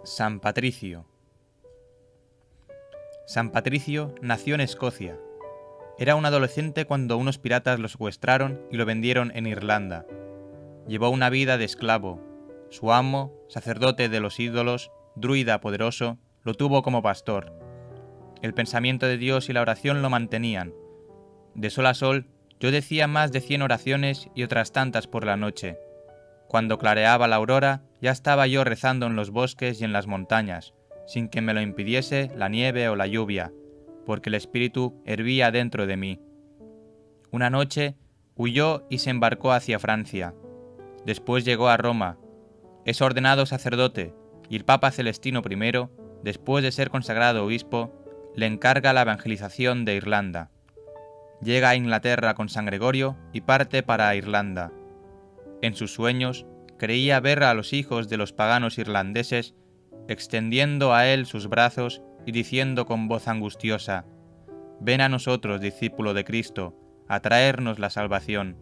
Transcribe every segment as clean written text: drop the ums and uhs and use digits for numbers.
San Patricio. San Patricio nació en Escocia. Era un adolescente cuando unos piratas lo secuestraron y lo vendieron en Irlanda. Llevó una vida de esclavo. Su amo, sacerdote de los ídolos, druida poderoso, lo tuvo como pastor. El pensamiento de Dios y la oración lo mantenían. De sol a sol, yo decía más de 100 oraciones y otras tantas por la noche. Cuando clareaba la aurora, ya estaba yo rezando en los bosques y en las montañas, sin que me lo impidiese la nieve o la lluvia, porque el espíritu hervía dentro de mí. Una noche huyó y se embarcó hacia Francia. Después llegó a Roma. Es ordenado sacerdote, y el Papa Celestino I, después de ser consagrado obispo, le encarga la evangelización de Irlanda. Llega a Inglaterra con San Gregorio y parte para Irlanda. En sus sueños creía ver a los hijos de los paganos irlandeses extendiendo a él sus brazos y diciendo con voz angustiosa: «Ven a nosotros, discípulo de Cristo, a traernos la salvación».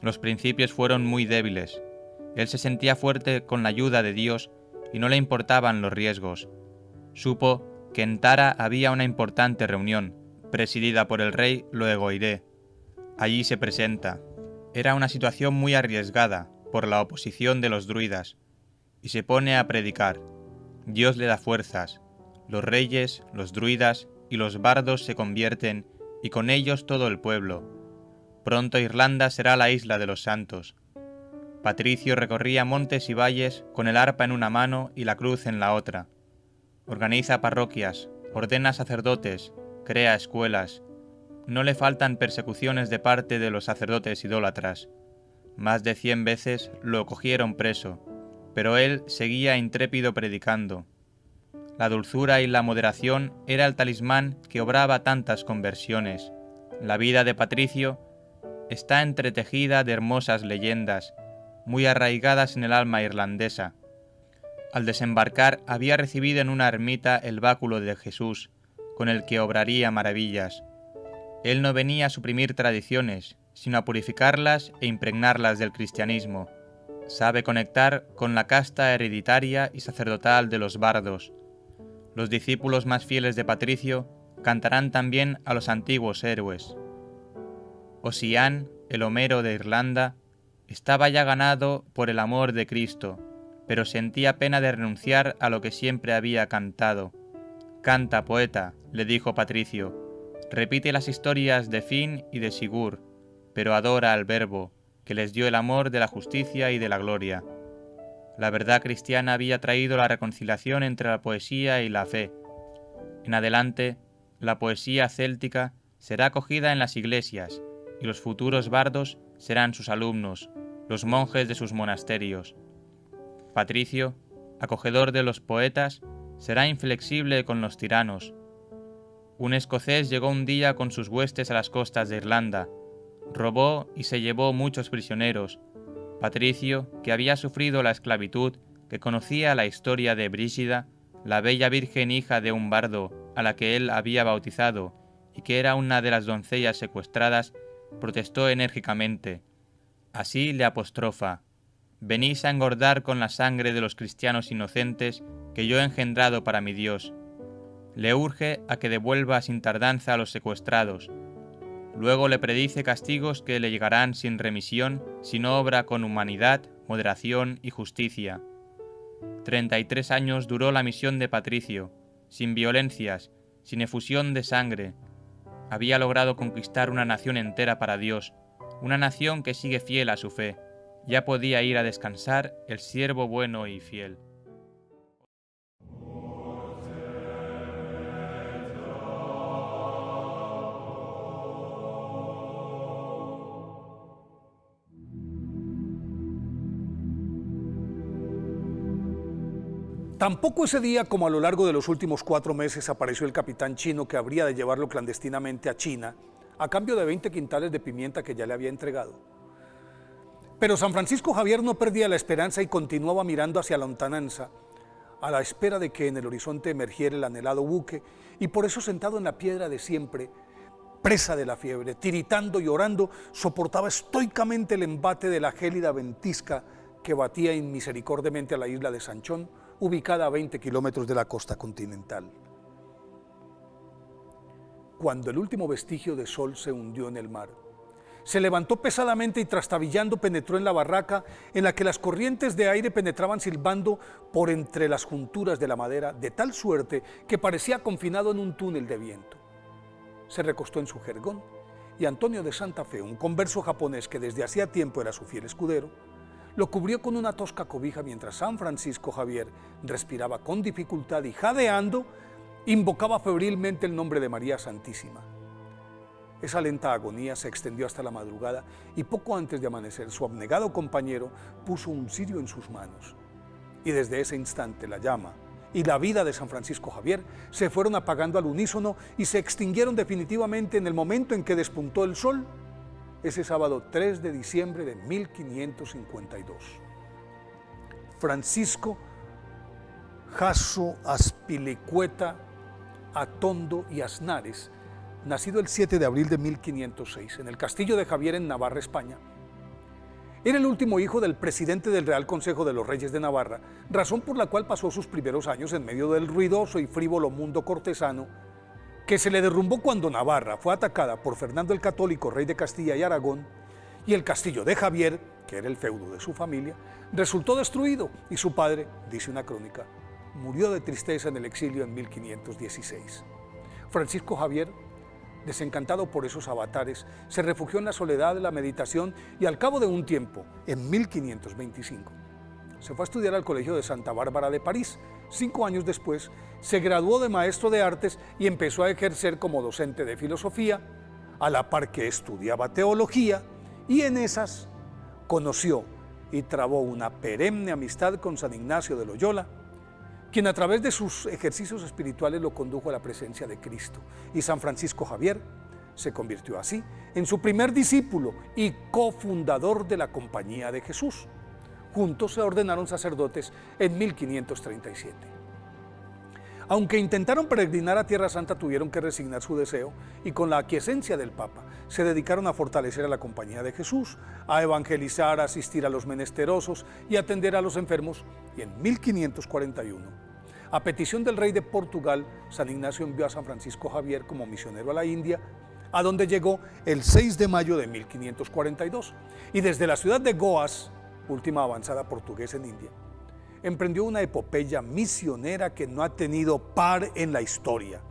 Los principios fueron muy débiles. Él se sentía fuerte con la ayuda de Dios y no le importaban los riesgos. Supo que en Tara había una importante reunión, presidida por el rey Loegoiré. Allí se presenta. Era una situación muy arriesgada por la oposición de los druidas, y se pone a predicar. Dios le da fuerzas. Los reyes, los druidas y los bardos se convierten, y con ellos todo el pueblo. Pronto Irlanda será la isla de los santos. Patricio recorría montes y valles con el arpa en una mano y la cruz en la otra. Organiza parroquias, ordena sacerdotes, crea escuelas. No le faltan persecuciones de parte de los sacerdotes idólatras. Más de 100 veces lo cogieron preso, pero él seguía intrépido predicando. La dulzura y la moderación era el talismán que obraba tantas conversiones. La vida de Patricio está entretejida de hermosas leyendas, muy arraigadas en el alma irlandesa. Al desembarcar había recibido en una ermita el báculo de Jesús, con el que obraría maravillas. Él no venía a suprimir tradiciones, sino a purificarlas e impregnarlas del cristianismo. Sabe conectar con la casta hereditaria y sacerdotal de los bardos. Los discípulos más fieles de Patricio cantarán también a los antiguos héroes. Ossian, el Homero de Irlanda, estaba ya ganado por el amor de Cristo, pero sentía pena de renunciar a lo que siempre había cantado. «Canta, poeta», le dijo Patricio, «repite las historias de Finn y de Sigurd, pero adora al Verbo, que les dio el amor de la justicia y de la gloria». La verdad cristiana había traído la reconciliación entre la poesía y la fe. En adelante, la poesía céltica será acogida en las iglesias, y los futuros bardos serán sus alumnos, los monjes de sus monasterios. Patricio, acogedor de los poetas, será inflexible con los tiranos. Un escocés llegó un día con sus huestes a las costas de Irlanda, robó y se llevó muchos prisioneros. Patricio, que había sufrido la esclavitud, que conocía la historia de Brígida, la bella virgen hija de un bardo a la que él había bautizado y que era una de las doncellas secuestradas, protestó enérgicamente. Así le apostrofa: «Venís a engordar con la sangre de los cristianos inocentes que yo he engendrado para mi Dios». Le urge a que devuelva sin tardanza a los secuestrados. Luego le predice castigos que le llegarán sin remisión si no obra con humanidad, moderación y justicia. 33 años duró la misión de Patricio, sin violencias, sin efusión de sangre. Había logrado conquistar una nación entera para Dios, una nación que sigue fiel a su fe. Ya podía ir a descansar el siervo bueno y fiel. Tampoco ese día, como a lo largo de los últimos 4 meses, apareció el capitán chino que habría de llevarlo clandestinamente a China a cambio de 20 quintales de pimienta que ya le había entregado. Pero San Francisco Javier no perdía la esperanza y continuaba mirando hacia la lontananza, a la espera de que en el horizonte emergiera el anhelado buque, y por eso, sentado en la piedra de siempre, presa de la fiebre, tiritando y orando, soportaba estoicamente el embate de la gélida ventisca que batía inmisericordiamente a la isla de Sanchón ubicada a 20 kilómetros de la costa continental. Cuando el último vestigio de sol se hundió en el mar, se levantó pesadamente y trastabillando penetró en la barraca en la que las corrientes de aire penetraban silbando por entre las junturas de la madera de tal suerte que parecía confinado en un túnel de viento. Se recostó en su jergón y Antonio de Santa Fe, un converso japonés que desde hacía tiempo era su fiel escudero, lo cubrió con una tosca cobija mientras San Francisco Javier respiraba con dificultad y jadeando invocaba febrilmente el nombre de María Santísima. Esa lenta agonía se extendió hasta la madrugada y poco antes de amanecer su abnegado compañero puso un cirio en sus manos. Y desde ese instante la llama y la vida de San Francisco Javier se fueron apagando al unísono y se extinguieron definitivamente en el momento en que despuntó el sol, ese sábado 3 de diciembre de 1552. Francisco Jasso Azpilicueta Atondo y Aznares, nacido el 7 de abril de 1506 en el Castillo de Javier en Navarra, España, era el último hijo del presidente del Real Consejo de los Reyes de Navarra, razón por la cual pasó sus primeros años en medio del ruidoso y frívolo mundo cortesano que se le derrumbó cuando Navarra fue atacada por Fernando el Católico, rey de Castilla y Aragón, y el castillo de Javier, que era el feudo de su familia, resultó destruido y su padre, dice una crónica, murió de tristeza en el exilio en 1516. Francisco Javier, desencantado por esos avatares, se refugió en la soledad, la meditación y al cabo de un tiempo, en 1525, se fue a estudiar al Colegio de Santa Bárbara de París. 5 años después, se graduó de maestro de artes y empezó a ejercer como docente de filosofía, a la par que estudiaba teología, y en esas conoció y trabó una perenne amistad con San Ignacio de Loyola, quien a través de sus ejercicios espirituales lo condujo a la presencia de Cristo. Y San Francisco Javier se convirtió así en su primer discípulo y cofundador de la Compañía de Jesús. Juntos se ordenaron sacerdotes en 1537. Aunque intentaron peregrinar a Tierra Santa, tuvieron que resignar su deseo y con la aquiescencia del Papa se dedicaron a fortalecer a la Compañía de Jesús, a evangelizar, a asistir a los menesterosos y atender a los enfermos. Y en 1541, a petición del rey de Portugal, San Ignacio envió a San Francisco Javier como misionero a la India, a donde llegó el 6 de mayo de 1542. Y desde la ciudad de Goas, última avanzada portuguesa en India, emprendió una epopeya misionera que no ha tenido par en la historia.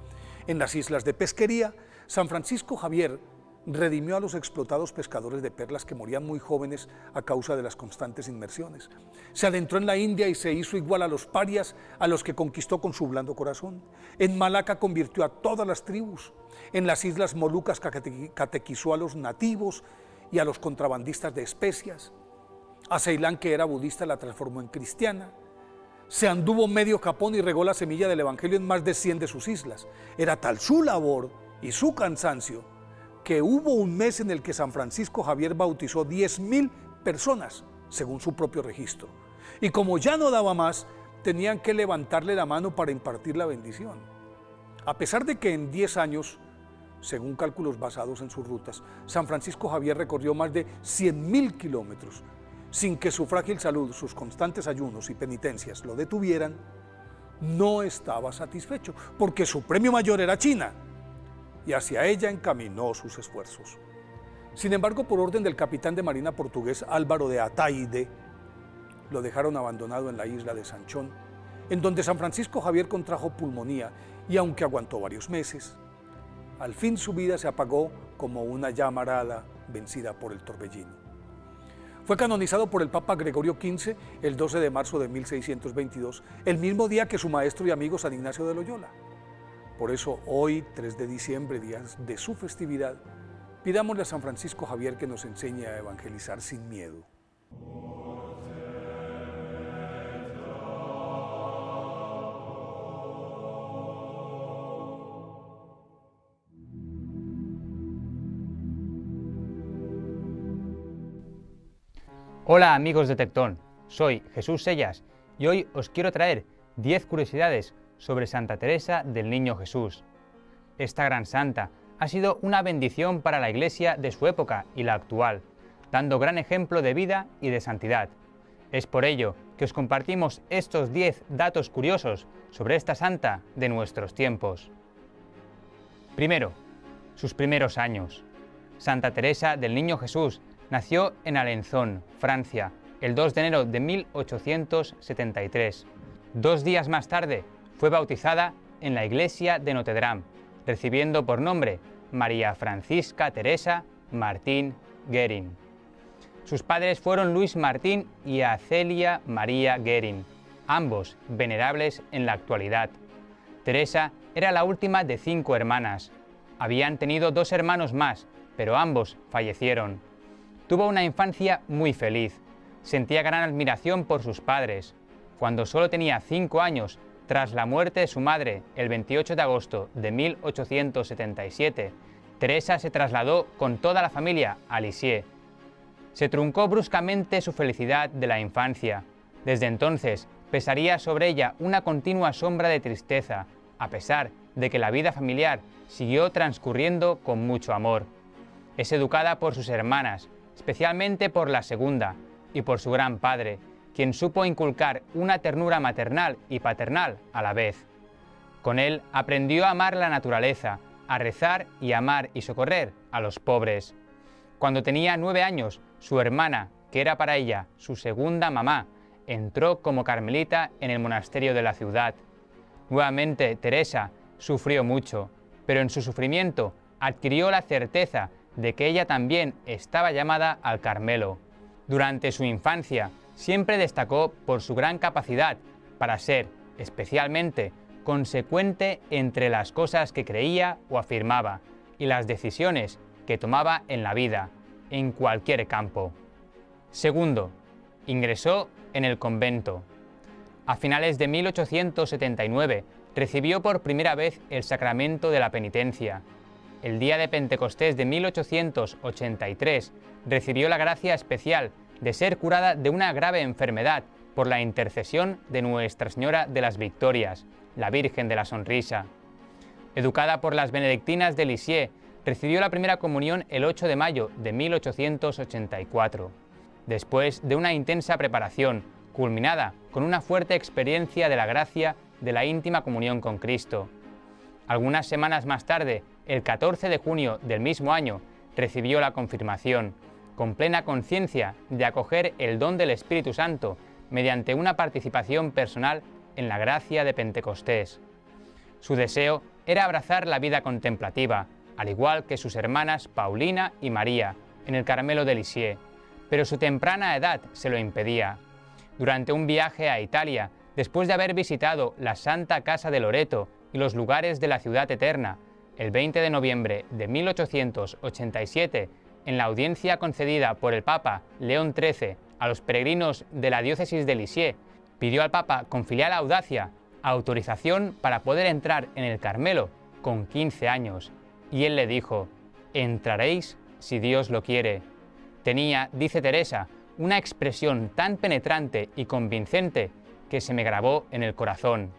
En las islas de pesquería, San Francisco Javier redimió a los explotados pescadores de perlas que morían muy jóvenes a causa de las constantes inmersiones. Se adentró en la India y se hizo igual a los parias a los que conquistó con su blando corazón. En Malaca convirtió a todas las tribus. En las islas Molucas catequizó a los nativos y a los contrabandistas de especias. A Ceilán, que era budista, la transformó en cristiana. Se anduvo medio Japón y regó la semilla del evangelio en más de 100 de sus islas. Era tal su labor y su cansancio que hubo un mes en el que San Francisco Javier bautizó 10.000 personas, según su propio registro. Y como ya no daba más, tenían que levantarle la mano para impartir la bendición. A pesar de que en 10 años, según cálculos basados en sus rutas, San Francisco Javier recorrió más de 100.000 kilómetros, sin que su frágil salud, sus constantes ayunos y penitencias lo detuvieran, no estaba satisfecho, porque su premio mayor era China, y hacia ella encaminó sus esfuerzos. Sin embargo, por orden del capitán de marina portugués Álvaro de Ataide, lo dejaron abandonado en la isla de Sanchón, en donde San Francisco Javier contrajo pulmonía, y aunque aguantó varios meses, al fin su vida se apagó como una llamarada vencida por el torbellino. Fue canonizado por el Papa Gregorio XV el 12 de marzo de 1622, el mismo día que su maestro y amigo San Ignacio de Loyola. Por eso hoy, 3 de diciembre, día de su festividad, pidámosle a San Francisco Javier que nos enseñe a evangelizar sin miedo. Hola amigos de Tectón, soy Jesús Sellas y hoy os quiero traer 10 curiosidades sobre Santa Teresa del Niño Jesús. Esta gran santa ha sido una bendición para la Iglesia de su época y la actual, dando gran ejemplo de vida y de santidad. Es por ello que os compartimos estos 10 datos curiosos sobre esta santa de nuestros tiempos. Primero, sus primeros años. Santa Teresa del Niño Jesús nació en Alençon, Francia, el 2 de enero de 1873. 2 días más tarde fue bautizada en la iglesia de Notre Dame, recibiendo por nombre María Francisca Teresa Martín Guérin. Sus padres fueron Luis Martín y Acelia María Guérin, ambos venerables en la actualidad. Teresa era la última de 5 hermanas. Habían tenido 2 hermanos más, pero ambos fallecieron. Tuvo una infancia muy feliz. Sentía gran admiración por sus padres. Cuando solo tenía 5 años, tras la muerte de su madre, el 28 de agosto de 1877, Teresa se trasladó con toda la familia a Lisieux. Se truncó bruscamente su felicidad de la infancia. Desde entonces pesaría sobre ella una continua sombra de tristeza, a pesar de que la vida familiar siguió transcurriendo con mucho amor. Es educada por sus hermanas, especialmente por la segunda, y por su gran padre, quien supo inculcar una ternura maternal y paternal a la vez. Con él aprendió a amar la naturaleza, a rezar y amar y socorrer a los pobres. Cuando tenía 9 años, su hermana, que era para ella su segunda mamá, entró como carmelita en el monasterio de la ciudad. Nuevamente Teresa sufrió mucho, pero en su sufrimiento adquirió la certeza de que ella también estaba llamada al Carmelo. Durante su infancia siempre destacó por su gran capacidad para ser, especialmente, consecuente entre las cosas que creía o afirmaba y las decisiones que tomaba en la vida, en cualquier campo. Segundo, ingresó en el convento. A finales de 1879 recibió por primera vez el sacramento de la penitencia. El día de Pentecostés de 1883 recibió la gracia especial de ser curada de una grave enfermedad por la intercesión de Nuestra Señora de las Victorias, la Virgen de la Sonrisa. Educada por las benedictinas de Lisieux, recibió la primera comunión el 8 de mayo de 1884. Después de una intensa preparación, culminada con una fuerte experiencia de la gracia de la íntima comunión con Cristo. Algunas semanas más tarde, el 14 de junio del mismo año, recibió la confirmación, con plena conciencia de acoger el don del Espíritu Santo mediante una participación personal en la gracia de Pentecostés. Su deseo era abrazar la vida contemplativa, al igual que sus hermanas Paulina y María, en el Carmelo de Lisieux, pero su temprana edad se lo impedía. Durante un viaje a Italia, después de haber visitado la Santa Casa de Loreto y los lugares de la Ciudad Eterna, el 20 de noviembre de 1887, en la audiencia concedida por el Papa León XIII a los peregrinos de la diócesis de Lisieux, pidió al Papa con filial audacia autorización para poder entrar en el Carmelo con 15 años, y él le dijo: «Entraréis si Dios lo quiere». Tenía, dice Teresa, una expresión tan penetrante y convincente que se me grabó en el corazón.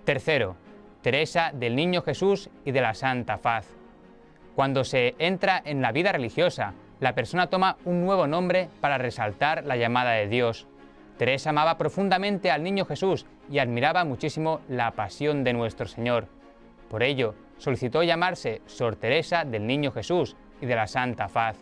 Tercero, Teresa del Niño Jesús y de la Santa Faz. Cuando se entra en la vida religiosa, la persona toma un nuevo nombre para resaltar la llamada de Dios. Teresa amaba profundamente al Niño Jesús y admiraba muchísimo la pasión de nuestro Señor. Por ello, solicitó llamarse Sor Teresa del Niño Jesús y de la Santa Faz.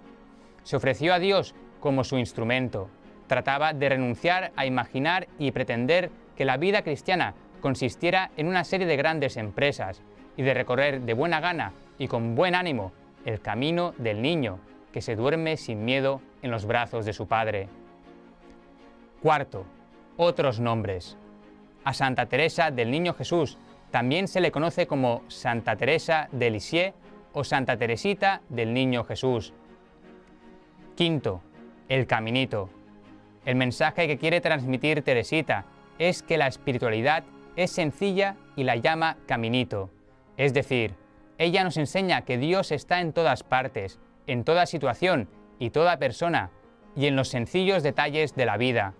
Se ofreció a Dios como su instrumento. Trataba de renunciar a imaginar y pretender que la vida cristiana consistiera en una serie de grandes empresas y de recorrer de buena gana y con buen ánimo el camino del niño que se duerme sin miedo en los brazos de su padre. Cuarto, otros nombres. A Santa Teresa del Niño Jesús también se le conoce como Santa Teresa de Lisieux o Santa Teresita del Niño Jesús. Quinto, el caminito. El mensaje que quiere transmitir Teresita es que la espiritualidad es sencilla y la llama caminito. Es decir, ella nos enseña que Dios está en todas partes, en toda situación y toda persona, y en los sencillos detalles de la vida.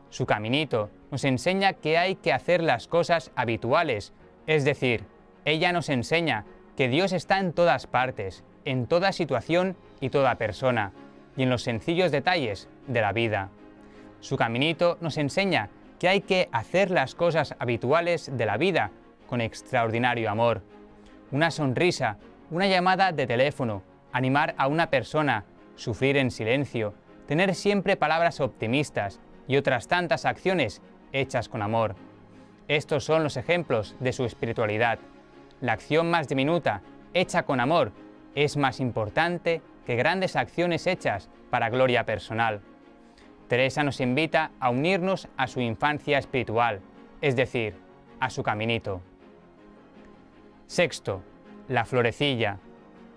Su caminito nos enseña que hay que hacer las cosas habituales, es decir, ella nos enseña que Dios está en todas partes, en toda situación y toda persona, y en los sencillos detalles de la vida. Su caminito nos enseña que hay que hacer las cosas habituales de la vida con extraordinario amor. Una sonrisa, una llamada de teléfono, animar a una persona, sufrir en silencio, tener siempre palabras optimistas y otras tantas acciones hechas con amor. Estos son los ejemplos de su espiritualidad. La acción más diminuta, hecha con amor, es más importante que grandes acciones hechas para gloria personal. Teresa nos invita a unirnos a su infancia espiritual, es decir, a su caminito. Sexto, la florecilla.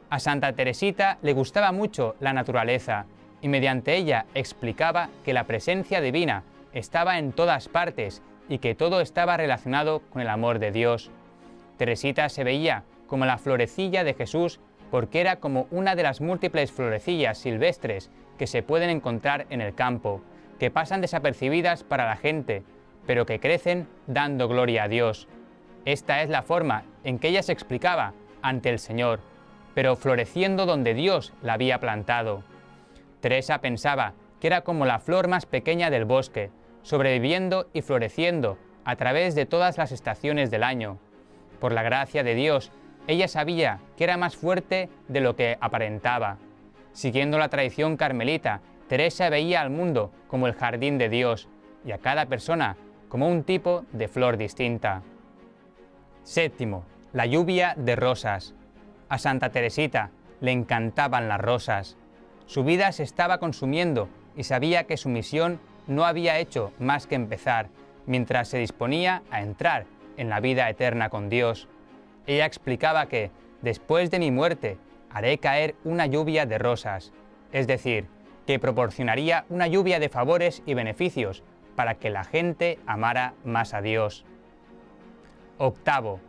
A Santa Teresita le gustaba mucho la naturaleza y mediante ella explicaba que la presencia divina estaba en todas partes y que todo estaba relacionado con el amor de Dios. Teresita se veía como la florecilla de Jesús porque era como una de las múltiples florecillas silvestres que se pueden encontrar en el campo, que pasan desapercibidas para la gente, pero que crecen dando gloria a Dios. Esta es la forma en que ella se explicaba ante el Señor, pero floreciendo donde Dios la había plantado. Teresa pensaba que era como la flor más pequeña del bosque, sobreviviendo y floreciendo a través de todas las estaciones del año. Por la gracia de Dios, ella sabía que era más fuerte de lo que aparentaba. Siguiendo la tradición carmelita, Teresa veía al mundo como el jardín de Dios y a cada persona como un tipo de flor distinta. Séptimo, la lluvia de rosas. A Santa Teresita le encantaban las rosas. Su vida se estaba consumiendo y sabía que su misión no había hecho más que empezar, mientras se disponía a entrar en la vida eterna con Dios. Ella explicaba que, después de mi muerte, haré caer una lluvia de rosas, es decir, que proporcionaría una lluvia de favores y beneficios para que la gente amara más a Dios. Octavo,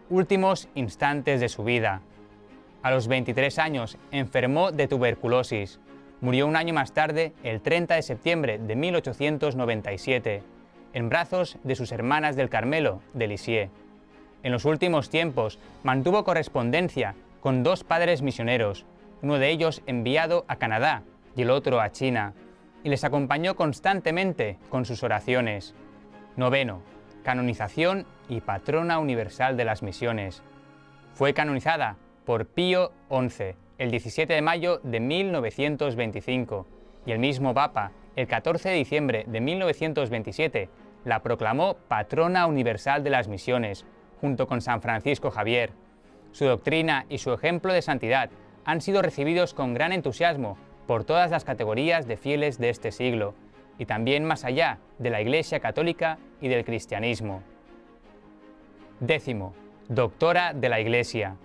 últimos instantes de su vida. A los 23 años enfermó de tuberculosis. Murió un año más tarde, el 30 de septiembre de 1897, en brazos de sus hermanas del Carmelo de Lisieux. En los últimos tiempos mantuvo correspondencia con dos padres misioneros, uno de ellos enviado a Canadá y el otro a China, y les acompañó constantemente con sus oraciones. Noveno, canonización y patrona universal de las misiones. Fue canonizada por Pío XI el 17 de mayo de 1925 y el mismo Papa, el 14 de diciembre de 1927, la proclamó patrona universal de las misiones, junto con San Francisco Javier. Su doctrina y su ejemplo de santidad han sido recibidos con gran entusiasmo por todas las categorías de fieles de este siglo, y también más allá de la Iglesia Católica y del cristianismo. Décimo, doctora de la Iglesia.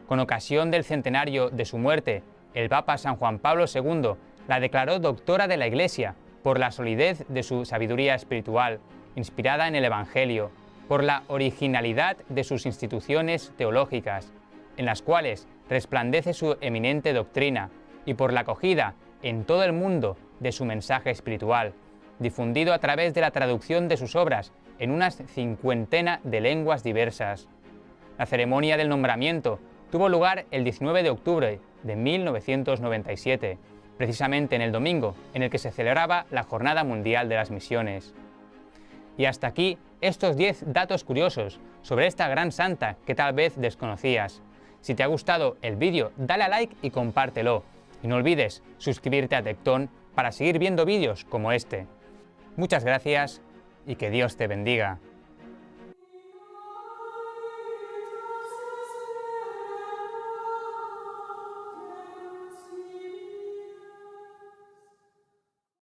Con ocasión del centenario de su muerte, el Papa San Juan Pablo II la declaró doctora de la Iglesia por la solidez de su sabiduría espiritual, inspirada en el Evangelio, por la originalidad de sus instituciones teológicas, en las cuales resplandece su eminente doctrina, y por la acogida en todo el mundo de su mensaje espiritual, difundido a través de la traducción de sus obras en unas 50 de lenguas diversas. La ceremonia del nombramiento tuvo lugar el 19 de octubre de 1997, precisamente en el domingo en el que se celebraba la Jornada Mundial de las Misiones. Y hasta aquí estos 10 datos curiosos sobre esta gran santa que tal vez desconocías. Si te ha gustado el vídeo, dale a like y compártelo. Y no olvides suscribirte a Tectón para seguir viendo vídeos como este. Muchas gracias y que Dios te bendiga.